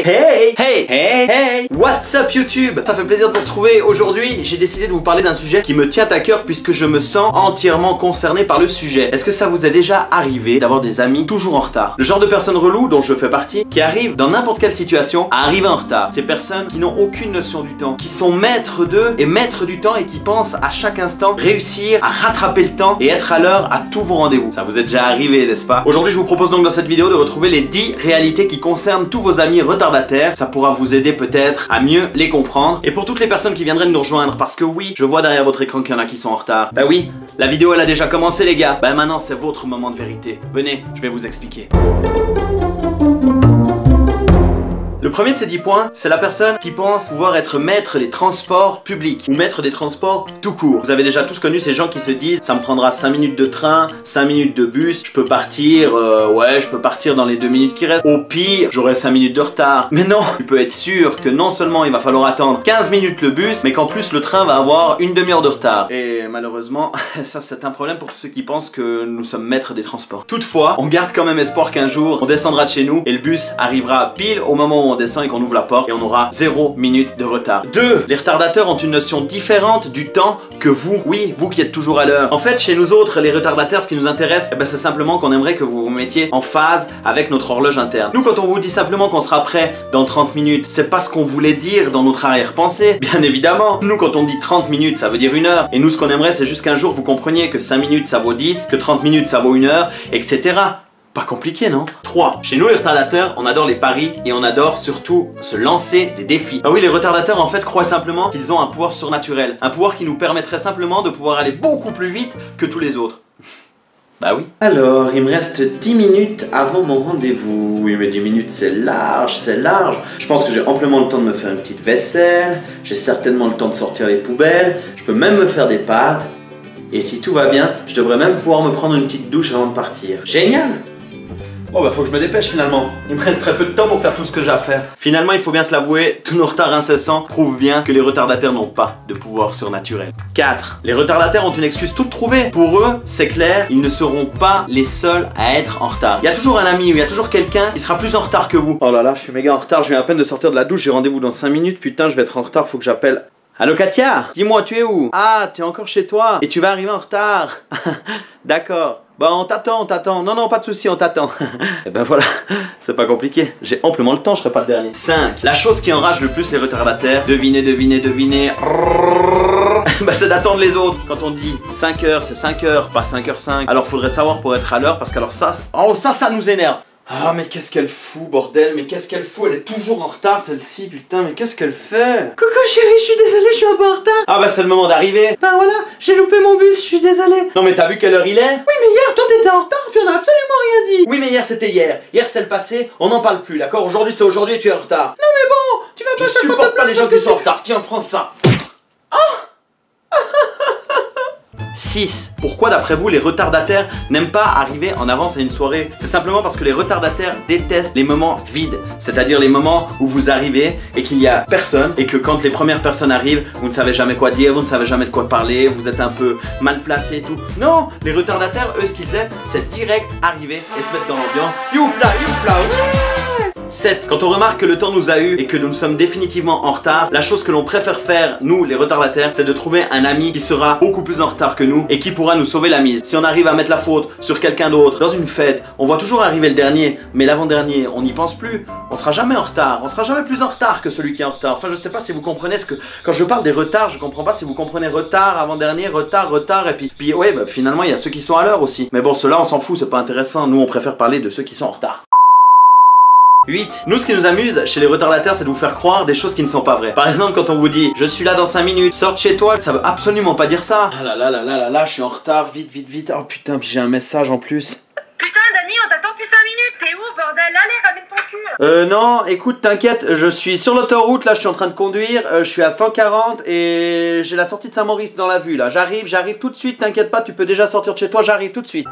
Hey! What's up YouTube? Ça fait plaisir de vous retrouver. Aujourd'hui, j'ai décidé de vous parler d'un sujet qui me tient à cœur puisque je me sens entièrement concerné par le sujet. Est-ce que ça vous est déjà arrivé d'avoir des amis toujours en retard? Le genre de personnes reloues dont je fais partie, qui arrivent dans n'importe quelle situation à arriver en retard. Ces personnes qui n'ont aucune notion du temps, qui sont maîtres d'eux et maîtres du temps et qui pensent à chaque instant réussir à rattraper le temps et être à l'heure à tous vos rendez-vous. Ça vous est déjà arrivé, n'est-ce pas? Aujourd'hui, je vous propose donc dans cette vidéo de retrouver les 10 réalités qui concernent tous vos amis retardataires. Ça pourra vous aider peut-être à mieux les comprendre. Et pour toutes les personnes qui viendraient de nous rejoindre, parce que oui, je vois derrière votre écran qu'il y en a qui sont en retard. Bah oui, la vidéo elle a déjà commencé les gars. Bah maintenant c'est votre moment de vérité. Venez, je vais vous expliquer. Le premier de ces 10 points, c'est la personne qui pense pouvoir être maître des transports publics ou maître des transports tout court. Vous avez déjà tous connu ces gens qui se disent ça me prendra 5 minutes de train, 5 minutes de bus, je peux partir, je peux partir dans les 2 minutes qui restent. Au pire, j'aurai 5 minutes de retard. Mais non, tu peux être sûr que non seulement il va falloir attendre 15 minutes le bus, mais qu'en plus le train va avoir une demi-heure de retard. Et malheureusement, ça c'est un problème pour tous ceux qui pensent que nous sommes maîtres des transports. Toutefois, on garde quand même espoir qu'un jour, on descendra de chez nous et le bus arrivera pile au moment où on descend et qu'on ouvre la porte et on aura 0 minute de retard. 2. Les retardateurs ont une notion différente du temps que vous. Oui, vous qui êtes toujours à l'heure. En fait, chez nous autres, les retardataires, ce qui nous intéresse, c'est simplement qu'on aimerait que vous vous mettiez en phase avec notre horloge interne. Nous, quand on vous dit simplement qu'on sera prêt dans 30 minutes, c'est pas ce qu'on voulait dire dans notre arrière-pensée, bien évidemment. Nous, quand on dit 30 minutes, ça veut dire 1 heure. Et nous, ce qu'on aimerait, c'est juste qu'un jour, vous compreniez que 5 minutes, ça vaut 10, que 30 minutes, ça vaut 1 heure, etc. Pas compliqué, non? 3. Chez nous les retardateurs, on adore les paris et on adore surtout se lancer des défis. Ah oui, les retardateurs en fait croient simplement qu'ils ont un pouvoir surnaturel. Un pouvoir qui nous permettrait simplement de pouvoir aller beaucoup plus vite que tous les autres. Bah oui. Alors, il me reste 10 minutes avant mon rendez-vous. Oui, mais 10 minutes c'est large, c'est large. Je pense que j'ai amplement le temps de me faire une petite vaisselle. J'ai certainement le temps de sortir les poubelles. Je peux même me faire des pâtes. Et si tout va bien, je devrais même pouvoir me prendre une petite douche avant de partir. Génial! Oh bah faut que je me dépêche finalement. Il me reste très peu de temps pour faire tout ce que j'ai à faire. Finalement il faut bien se l'avouer, tous nos retards incessants prouvent bien que les retardataires n'ont pas de pouvoir surnaturel. 4. Les retardataires ont une excuse toute trouvée. Pour eux, c'est clair, ils ne seront pas les seuls à être en retard. Il y a toujours un ami ou il y a toujours quelqu'un qui sera plus en retard que vous. Oh là là, je suis méga en retard, je viens à peine de sortir de la douche, j'ai rendez-vous dans 5 minutes, putain je vais être en retard, faut que j'appelle. Allô Katia? Dis-moi, tu es où? Ah, tu es encore chez toi et tu vas arriver en retard. D'accord. Bon, on t'attend. Non, pas de souci, on t'attend. Et ben voilà, c'est pas compliqué. J'ai amplement le temps, je serai pas le dernier. 5. La chose qui enrage le plus les retardataires, devinez. C'est d'attendre les autres. Quand on dit 5 heures, c'est 5 heures, pas 5h05. Alors faudrait savoir pour être à l'heure parce qu'alors ça nous énerve. Ah mais qu'est-ce qu'elle fout bordel, mais qu'est-ce qu'elle fout, elle est toujours en retard celle-ci, putain mais qu'est-ce qu'elle fait? Coucou chérie, je suis désolée, je suis un peu en retard. Ah bah c'est le moment d'arriver. Bah voilà, j'ai loupé mon bus, je suis désolée. Non mais t'as vu quelle heure il est? Oui mais hier toi t'étais en retard, puis on a absolument rien dit. Oui mais hier c'était hier, c'est le passé, on n'en parle plus, d'accord? Aujourd'hui c'est aujourd'hui et tu es en retard. Non mais bon, tu vas pas... Je supporte pas les gens qui sont en retard, tiens prends ça. Oh 6. Pourquoi d'après vous les retardataires n'aiment pas arriver en avance à une soirée? C'est simplement parce que les retardataires détestent les moments vides. C'est-à-dire les moments où vous arrivez et qu'il n'y a personne et que quand les premières personnes arrivent, vous ne savez jamais quoi dire, vous ne savez jamais de quoi parler, vous êtes un peu mal placé et tout. Non, les retardataires, eux ce qu'ils aiment, c'est direct arriver et se mettre dans l'ambiance. Youpla, ouais. 7. Quand on remarque que le temps nous a eu et que nous sommes définitivement en retard, la chose que l'on préfère faire, nous les retardataires, c'est de trouver un ami qui sera beaucoup plus en retard que nous et qui pourra nous sauver la mise. Si on arrive à mettre la faute sur quelqu'un d'autre, dans une fête, on voit toujours arriver le dernier, mais l'avant-dernier, on n'y pense plus. On sera jamais en retard, on sera jamais plus en retard que celui qui est en retard. Enfin je sais pas si vous comprenez ce que... Quand je parle des retards, je comprends pas si vous comprenez retard, avant-dernier, retard, et puis ouais, bah, finalement il y a ceux qui sont à l'heure aussi. Mais bon, ceux-là on s'en fout, c'est pas intéressant, nous on préfère parler de ceux qui sont en retard. 8. Nous ce qui nous amuse chez les retardataires c'est de vous faire croire des choses qui ne sont pas vraies. Par exemple quand on vous dit je suis là dans 5 minutes, sors de chez toi, ça veut absolument pas dire ça. Ah là, je suis en retard, vite. Oh putain, puis j'ai un message en plus. Putain Dani, on t'attend depuis 5 minutes, t'es où bordel? Allez, ramène ton cul. Non, écoute, t'inquiète, je suis sur l'autoroute, là je suis en train de conduire, je suis à 140 et j'ai la sortie de Saint-Maurice dans la vue là. J'arrive tout de suite, t'inquiète pas, tu peux déjà sortir de chez toi, j'arrive tout de suite.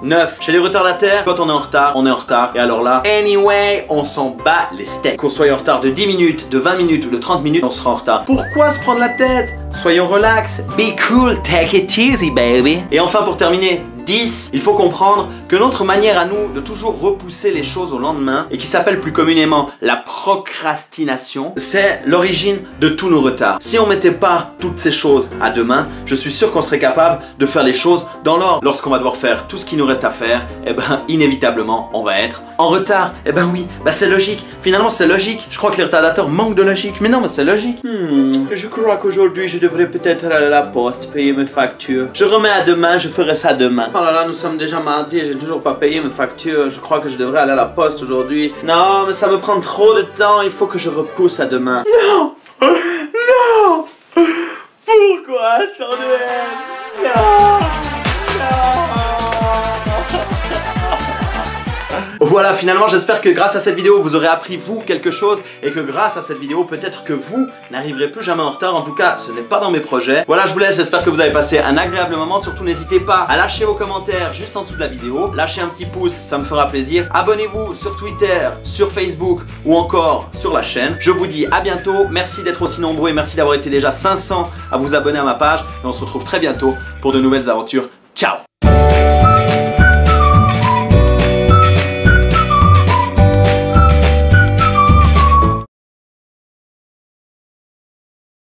9. Chez les retardataires, quand on est en retard, on est en retard. Et alors là, anyway, on s'en bat les steaks. Qu'on soit en retard de 10 minutes, de 20 minutes ou de 30 minutes, on sera en retard. Pourquoi se prendre la tête? Soyons relax. Be cool, take it easy, baby. Et enfin, pour terminer, 10. Il faut comprendre que notre manière à nous de toujours repousser les choses au lendemain et qui s'appelle plus communément la procrastination, c'est l'origine de tous nos retards. Si on mettait pas toutes ces choses à demain, je suis sûr qu'on serait capable de faire les choses dans l'ordre. Lorsqu'on va devoir faire tout ce qui nous reste à faire, eh ben inévitablement on va être en retard. Eh ben oui, bah c'est logique. Finalement c'est logique. Je crois que les retardataires manquent de logique. Mais non, mais c'est logique. Je crois qu'aujourd'hui je devrais peut-être aller à la poste payer mes factures. Je remets à demain, je ferai ça demain. Oh là là, nous sommes déjà mardi et j'ai toujours pas payé mes factures. Je crois que je devrais aller à la poste aujourd'hui. Non, mais ça me prend trop de temps. Il faut que je repousse à demain. Non, non. Pourquoi attendez? Non. Voilà, finalement j'espère que grâce à cette vidéo vous aurez appris vous quelque chose et que grâce à cette vidéo peut-être que vous n'arriverez plus jamais en retard. En tout cas ce n'est pas dans mes projets. Voilà, je vous laisse, j'espère que vous avez passé un agréable moment. Surtout n'hésitez pas à lâcher vos commentaires juste en dessous de la vidéo. Lâchez un petit pouce, ça me fera plaisir. Abonnez-vous sur Twitter, sur Facebook ou encore sur la chaîne. Je vous dis à bientôt, merci d'être aussi nombreux et merci d'avoir été déjà 500 à vous abonner à ma page. Et on se retrouve très bientôt pour de nouvelles aventures. Ciao!